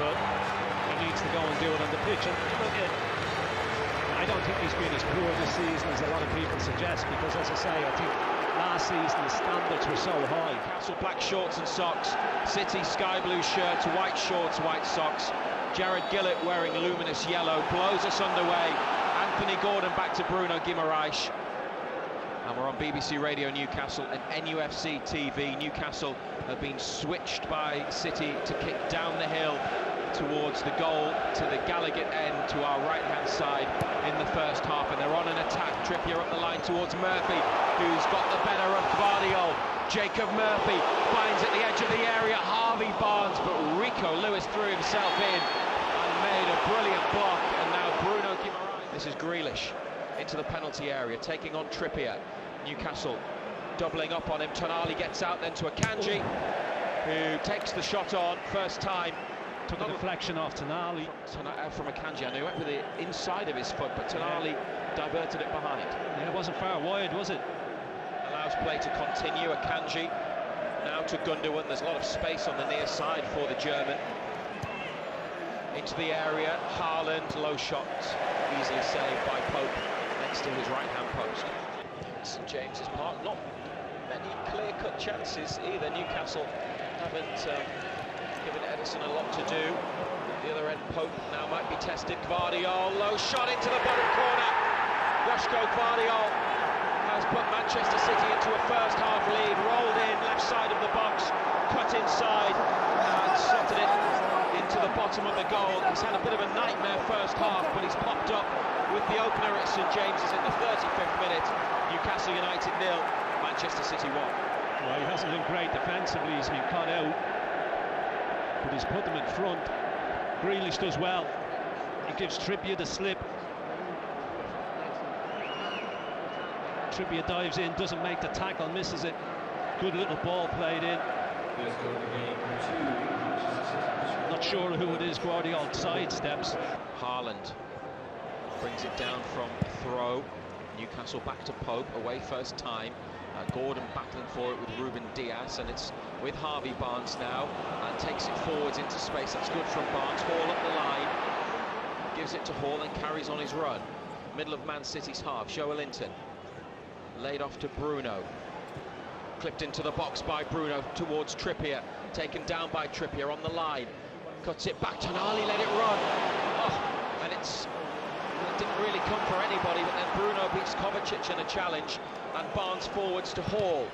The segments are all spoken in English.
but he needs to go and do it on the pitch. And look, I don't think he's been as poor this season as a lot of people suggest, because, as I say, I think last season the standards were so high. Newcastle black shorts and socks, City sky blue shirts, white shorts, white socks. Jared Gillett wearing luminous yellow blows us underway. Anthony Gordon back to Bruno Guimaraes. And we're on BBC Radio Newcastle and NUFC TV. Newcastle have been switched by City to kick down the hill towards the goal, to the Gallagher end, to our right-hand side in the first half. And they're on an attack. Trippier up the line towards Murphy, who's got the better of Gvardiol. Jacob Murphy finds at the edge of the area Harvey Barnes, but Rico Lewis threw himself in and made a brilliant block. And now Bruno Guimaraes. This is Grealish into the penalty area, taking on Trippier. Newcastle doubling up on him. Tonali gets out then to Akanji, who takes the shot on first time. Took a deflection off Tonali. From Akanji, and he went with the inside of his foot, but Tonali diverted it behind. Yeah, it wasn't far wide, was it? Allows play to continue. Akanji now to Gundogan. There's a lot of space on the near side for the German. Into the area, Haaland, low shot, easily saved by Pope next to his right-hand post. St James's Park, not many clear-cut chances either. Newcastle haven't given Edison a lot to do. The other end, Pope now might be tested. Gvardiol, low shot into the bottom corner. Joško Gvardiol has put Manchester City into a first-half lead. Rolled in, left side of the box, cut inside, and slotted it into the bottom of the goal. He's had a bit of a nightmare first half, but he's popped up with the opener at St James's in the 35th minute. Newcastle United 0, Manchester City 1. Well, he hasn't been great defensively, he's been cut out, but he's put them in front. Grealish does well. He gives Trippier the slip. Trippier dives in, doesn't make the tackle, misses it. Good little ball played in. Not sure who it is. Gvardiol sidesteps. Haaland brings it down from throw. Newcastle back to Pope, away first time. Gordon battling for it with Ruben Diaz, and it's with Harvey Barnes now, and takes it forwards into space. That's good from Barnes. Hall up the line, gives it to Hall and carries on his run. Middle of Man City's half, Joelinton laid off to Bruno. Clipped into the box by Bruno towards Trippier, taken down by Trippier on the line. Cuts it back, Tonali let it run. Oh, and it didn't really come for anybody, but then Bruno beats Kovacic in a challenge, and Barnes forwards to Hall.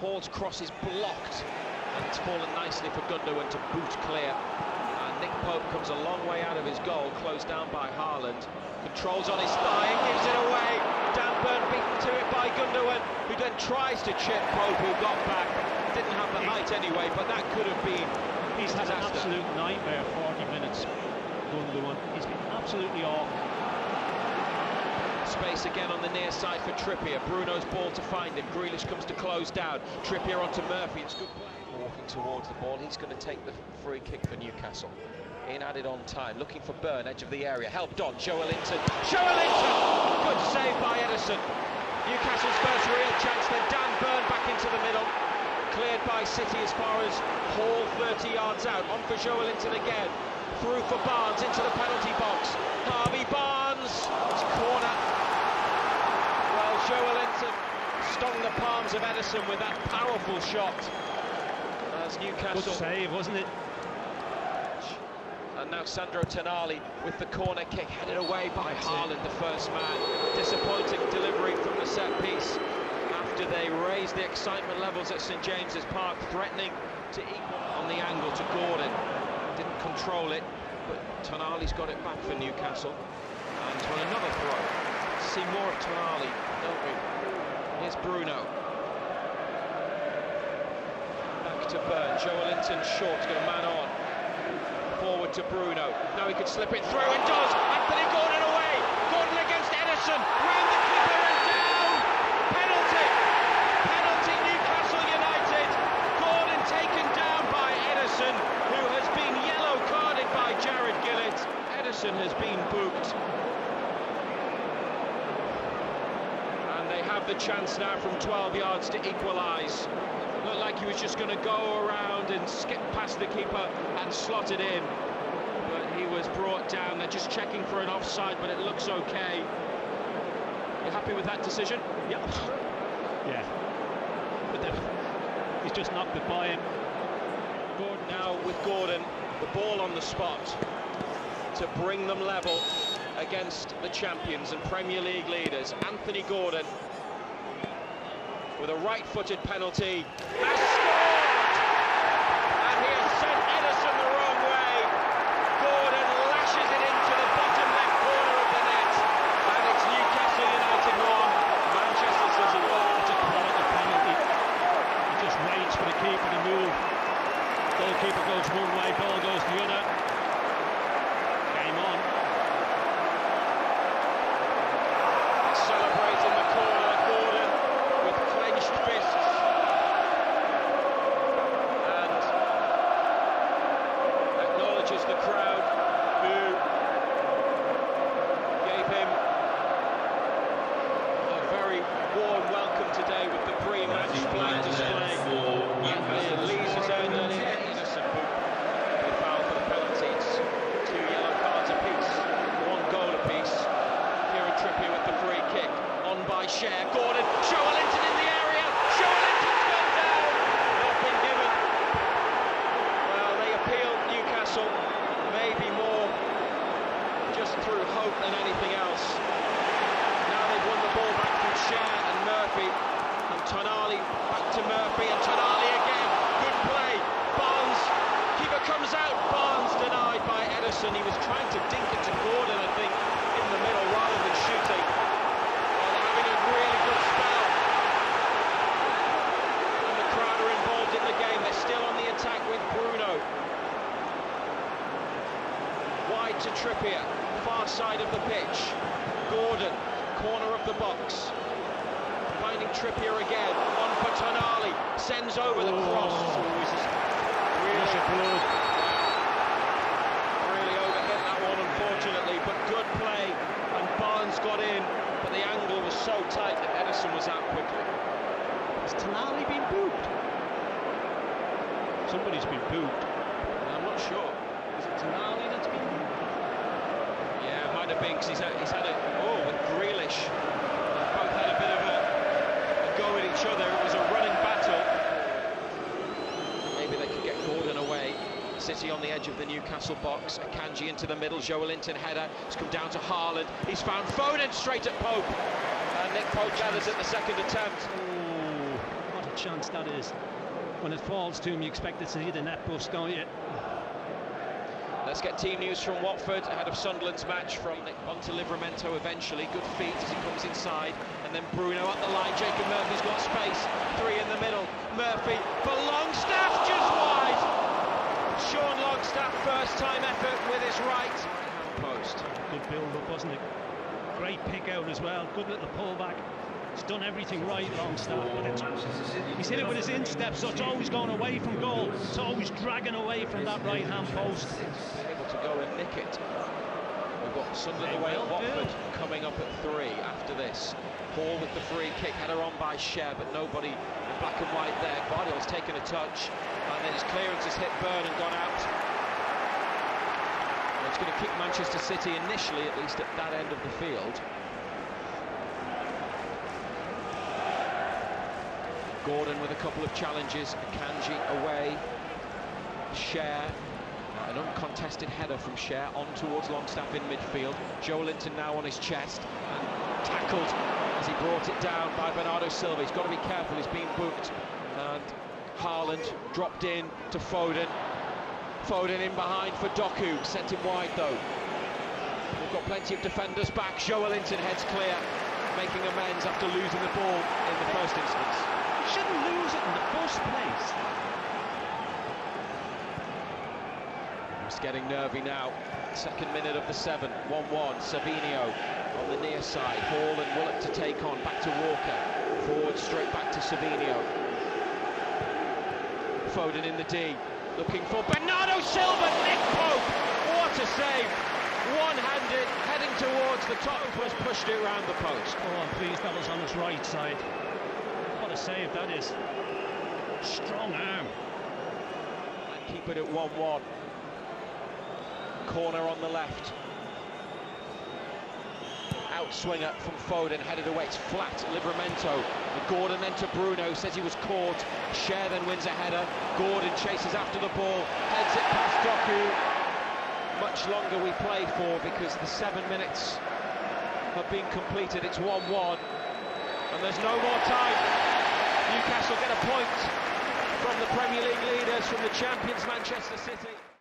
Hall's cross is blocked, and it's fallen nicely for Gundogan to boot clear. And Nick Pope comes a long way out of his goal, closed down by Haaland. Controls on his thigh and gives it away. Dan Burn beaten to it by Gundogan, who then tries to chip Pope, who got back. Didn't have the height anyway, but that could have been. He's had an absolute nightmare 40 minutes. Gundogan, he's been absolutely awful. Space again on the near side for Trippier. Bruno's ball to find him. Grealish comes to close down. Trippier onto Murphy. It's good play. Walking towards the ball. He's going to take the free kick for Newcastle. In added on time. Looking for Burn, edge of the area. Helped on. Joelinton. Joelinton! Good save by Edison. Newcastle's first real chance. Then Dan Burn back into the middle. Cleared by City as far as Hall 30 yards out. On for Joelinton again. Through for Barnes into the penalty box. Harvey Barnes. It's corner. Well, Joelinton stung the palms of Edison with that powerful shot. As Newcastle. Good save, wasn't it? And now Sandro Tonali with the corner kick, headed away by Haaland, the first man. Disappointing delivery from the set piece after they raised the excitement levels at St James's Park, threatening to equal on the angle to Gordon. Didn't control it, but Tonali's got it back for Newcastle. And on another throw. See more of Tonali, don't we? Here's Bruno. Back to Burn. Joelinton short, got a man on. Forward to Bruno. Now he could slip it through and does. Anthony Gordon away. Gordon against Edison. Round the clipper and down. Penalty. Penalty Newcastle United. Gordon taken down by Edison, who has been yellow carded by Jared Gillett. Edison has been booked. And they have the chance now from 12 yards to equalise. Looked like he was just going to go around and skip past the keeper and slot it in. but he was brought down. They're just checking for an offside, but it looks okay. You happy with that decision? Yeah. Yeah. But he's just knocked it by him. Gordon now with Gordon, the ball on the spot to bring them level against the champions and Premier League leaders. Anthony Gordon with a right-footed penalty has scored, and he has sent Ederson the wrong way. Gordon lashes it into the bottom left corner of the net, and it's Newcastle United 1, Manchester City 1. It's a quality penalty. He just waits for the keeper to move. Goalkeeper goes one way, ball goes the other. Game on. Celebrating the corner, Gordon with clenched fists, and acknowledges the crowd who gave him a very warm welcome today with the pre-match flag display. Leeds has earned an innocent boot. They fouled for the penalty. It's 2 yellow cards apiece, 1 goal apiece. Kieran Trippier with the free kick, on by Cher. Gordon, Joelinton in the area. Joelinton's gone down. Not been given. Well, they appealed Newcastle, maybe more just through hope than anything else. Now they've won the ball back from Cher and Murphy, and Tonali back to Murphy, and Tonali again. Good play. Barnes, keeper comes out. Barnes denied by Ederson. He was trying to dink it to Gordon, I think, in the middle rather than shooting. Oh, they're having a really good spell. And the crowd are involved in the game. They're still on the attack with Bruno. Wide to Trippier, far side of the pitch. Gordon, corner of the box. Finding Trippier again, on for Tonali, sends over the cross. Really overhit that one, unfortunately, but good play, and Barnes got in, but the angle was so tight that Ederson was out quickly. Has Tonali been booked? Somebody's been booked. I'm not sure. Is it Tonali that's been booked? Yeah, it might have been, because he's had a, with Grealish. Both had a bit of a go at each other. It was a running battle. Maybe they could get Gordon away. City on the edge of the Newcastle box. Akanji into the middle. Joelinton header. It's come down to Haaland. He's found Foden straight at Pope. And Nick Pope gathers at the second attempt. Oh, what a chance that is. When it falls to him, you expect it to hit the net post, don't you? Let's get team news from Watford ahead of Sunderland's match from Nick onto Livramento eventually. Good feet as he comes inside. And then Bruno up the line. Jacob Murphy's got space. 3 in the middle. Murphy for Longstaff, just wide. Sean Longstaff, first time effort with his right hand post. Good build-up, wasn't it? Great pick out as well. Good little pullback. He's done everything right, Longstaff. He's hit it with his instep, so it's always going away from goal. It's always dragging away from that right-hand post. Able to go and nick it. We've got Sunderland away at Watford coming up at 3 after this. Hall with the free kick, header on by Cher, but nobody in black and white there. Guardiola's taken a touch, and then his clearance has hit Burn and gone out. And it's going to kick Manchester City initially, at least at that end of the field. Gordon with a couple of challenges. Akanji away. Cher. An uncontested header from Cher on towards Longstaff in midfield. Joelinton now on his chest and tackled as he brought it down by Bernardo Silva. He's got to be careful, he's been booked. And Haaland dropped in to Foden. Foden in behind for Doku, sent him wide though. We've got plenty of defenders back. Joelinton heads clear, making amends after losing the ball in the first instance. You shouldn't lose it in the first place. It's getting nervy now. Second minute of the 7, 1-1. Savinio on the near side. Hall and Willett to take on. Back to Walker. Forward straight back to Savinio. Foden in the D. Looking for Bernardo Silva. Nick Pope. What a save. One-handed, heading towards the top. Was pushed it round the post. Oh, I'm pleased that was on his right side. What a save that is. Strong arm. And keep it at 1-1. Corner on the left. Outswinger from Foden, headed away, it's flat, Livramento. Gordon then to Bruno, says he was caught. Cher then wins a header. Gordon chases after the ball, heads it past Doku. Much longer we play for because the 7 minutes have been completed. It's 1-1 and there's no more time. Newcastle get a point from the Premier League leaders, from the champions Manchester City.